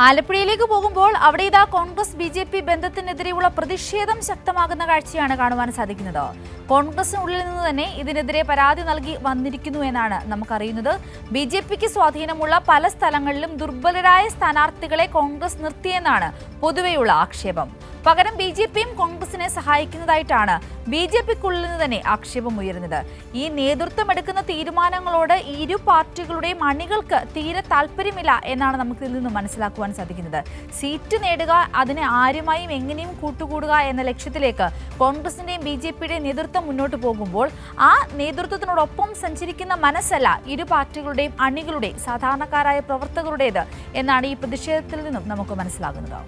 ആലപ്പുഴയിലേക്ക് പോകുമ്പോൾ അവിടെ ഇതാ കോൺഗ്രസ് ബി.ജെ.പി. ബന്ധത്തിനെതിരെയുള്ള പ്രതിഷേധം ശക്തമാകുന്ന കാഴ്ചയാണ് കാണുവാൻ സാധിക്കുന്നത്. കോൺഗ്രസിനുള്ളിൽ നിന്ന് തന്നെ ഇതിനെതിരെ പരാതി നൽകി വന്നിരിക്കുന്നു എന്നാണ് നമുക്കറിയുന്നത്. ബി.ജെ.പിക്ക് സ്വാധീനമുള്ള പല സ്ഥലങ്ങളിലും ദുർബലരായ സ്ഥാനാർത്ഥികളെ കോൺഗ്രസ് നിർത്തിയെന്നാണ് പൊതുവെയുള്ള ആക്ഷേപം. പകരം ബി.ജെ.പിയും കോൺഗ്രസിനെ സഹായിക്കുന്നതായിട്ടാണ് ബി.ജെ.പിക്കുള്ളിൽ നിന്ന് തന്നെ ആക്ഷേപം ഉയരുന്നത്. ഈ നേതൃത്വമെടുക്കുന്ന തീരുമാനങ്ങളോട് ഇരു പാർട്ടികളുടെയും അണികൾക്ക് തീരെ താല്പര്യമില്ല എന്നാണ് നമുക്ക് ഇതിൽ നിന്ന് മനസ്സിലാക്കുവാൻ സാധിക്കുന്നത്. സീറ്റ് നേടുക, അതിനെ ആരുമായും എങ്ങനെയും കൂട്ടുകൂടുക എന്ന ലക്ഷ്യത്തിലേക്ക് കോൺഗ്രസിന്റെയും ബി.ജെ.പിയുടെയും നേതൃത്വം മുന്നോട്ട് പോകുമ്പോൾ ആ നേതൃത്വത്തിനോടൊപ്പം സഞ്ചരിക്കുന്ന മനസ്സല്ല ഇരു പാർട്ടികളുടെയും അണികളുടെ സാധാരണക്കാരായ പ്രവർത്തകരുടേത് എന്നാണ് ഈ പ്രതിഷേധത്തിൽ നിന്നും നമുക്ക് മനസ്സിലാകുന്നത്.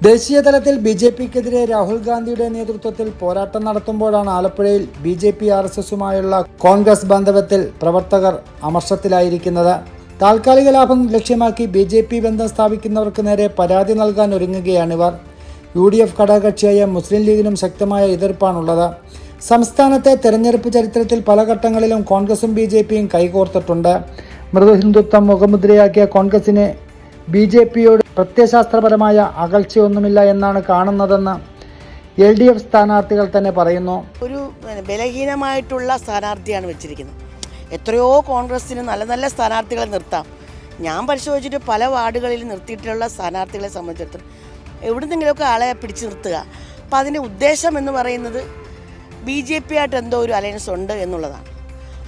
ദേശീയ തലത്തിൽ ബി.ജെ.പിക്കെതിരെ രാഹുൽ ഗാന്ധിയുടെ നേതൃത്വത്തിൽ പോരാട്ടം നടത്തുമ്പോഴാണ് ആലപ്പുഴയിൽ ബി.ജെ.പി. RSSുമായുള്ള കോൺഗ്രസ് ബന്ധത്തിൽ പ്രവർത്തകർ അമർഷത്തിലായിരിക്കുന്നത്. താൽക്കാലിക ലാഭം ലക്ഷ്യമാക്കി ബി.ജെ.പി. ബന്ധം സ്ഥാപിക്കുന്നവർക്ക് നേരെ പരാതി നൽകാൻ ഒരുങ്ങുകയാണിവർ. UDF ഘടകകക്ഷിയായ മുസ്ലിം ലീഗിനും ശക്തമായ എതിർപ്പാണുള്ളത്. സംസ്ഥാനത്തെ തെരഞ്ഞെടുപ്പ് ചരിത്രത്തിൽ പല ഘട്ടങ്ങളിലും കോൺഗ്രസും ബി.ജെ.പിയും കൈകോർത്തിട്ടുണ്ട്. മൃദുഹിന്ദുത്വം മുഖമുദ്രയാക്കിയ കോൺഗ്രസിനെ ബി.ജെ.പിയോട് പ്രത്യയശാസ്ത്രപരമായ അകൽച്ചയൊന്നുമില്ല എന്നാണ് കാണുന്നതെന്ന് LDF സ്ഥാനാർത്ഥികൾ തന്നെ പറയുന്നു. ഒരു ബലഹീനമായിട്ടുള്ള സ്ഥാനാർത്ഥിയാണ് വെച്ചിരിക്കുന്നത്. എത്രയോ കോൺഗ്രസിന് നല്ല നല്ല സ്ഥാനാർത്ഥികളെ നിർത്താം. ഞാൻ പരിശോധിച്ചിട്ട് പല വാർഡുകളിൽ നിർത്തിയിട്ടുള്ള സ്ഥാനാർത്ഥികളെ സംബന്ധിച്ചിടത്തോളം എവിടുന്നെങ്കിലുമൊക്കെ ആളെ പിടിച്ചു നിർത്തുക. അപ്പം അതിൻ്റെ ഉദ്ദേശം എന്ന് പറയുന്നത് ബി.ജെ.പി. ആയിട്ട് എന്തോ ഒരു അലയൻസ് ഉണ്ട് എന്നുള്ളതാണ്.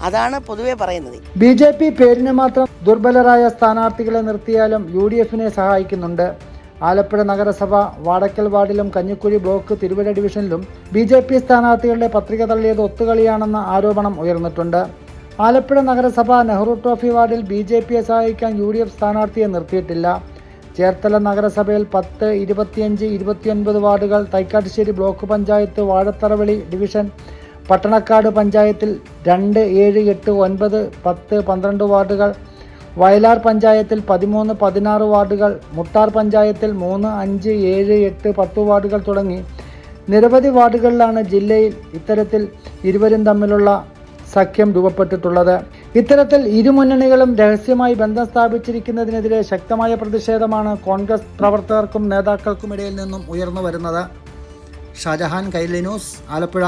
അതാണ് പൊതുവെ പറയുന്നത്. ബി.ജെ.പി. പേരിന് മാത്രം ദുർബലരായ സ്ഥാനാർത്ഥികളെ നിർത്തിയാലും UDFനെ സഹായിക്കുന്നുണ്ട്. ആലപ്പുഴ നഗരസഭ വാടക്കൽ വാർഡിലും കഞ്ഞിക്കുഴി ബ്ലോക്ക് തിരുവല്ല ഡിവിഷനിലും ബി.ജെ.പി. സ്ഥാനാർത്ഥികളുടെ പത്രിക തള്ളിയത് ഒത്തുകളിയാണെന്ന ആരോപണം ഉയർന്നിട്ടുണ്ട്. ആലപ്പുഴ നഗരസഭ നെഹ്റു ട്രോഫി വാർഡിൽ ബി.ജെ.പിയെ സഹായിക്കാൻ UDF സ്ഥാനാർത്ഥിയെ നിർത്തിയിട്ടില്ല. ചേർത്തല നഗരസഭയിൽ 10, 25, 29 വാർഡുകൾ, തൈക്കാട്ടുശ്ശേരി ബ്ലോക്ക് പഞ്ചായത്ത് വാഴത്തറവെളി ഡിവിഷൻ, പട്ടണക്കാട് പഞ്ചായത്തിൽ 2, 7, 8, 9, 10, 12 വാർഡുകൾ, വയലാർ പഞ്ചായത്തിൽ 13, 16 വാർഡുകൾ, മുട്ടാർ പഞ്ചായത്തിൽ 3, 5, 7, 8, 10 വാർഡുകൾ തുടങ്ങി നിരവധി വാർഡുകളിലാണ് ജില്ലയിൽ ഇത്തരത്തിൽ ഇരുവരും തമ്മിലുള്ള സഖ്യം രൂപപ്പെട്ടിട്ടുള്ളത്. ഇത്തരത്തിൽ ഇരുമുന്നണികളും രഹസ്യമായി ബന്ധം സ്ഥാപിച്ചിരിക്കുന്നതിനെതിരെ ശക്തമായ പ്രതിഷേധമാണ് കോൺഗ്രസ് പ്രവർത്തകർക്കും നേതാക്കൾക്കുമിടയിൽ നിന്നും ഉയർന്നു വരുന്നത്. ഷാജഹാൻ, കൈരളി ന്യൂസ്, ആലപ്പുഴ.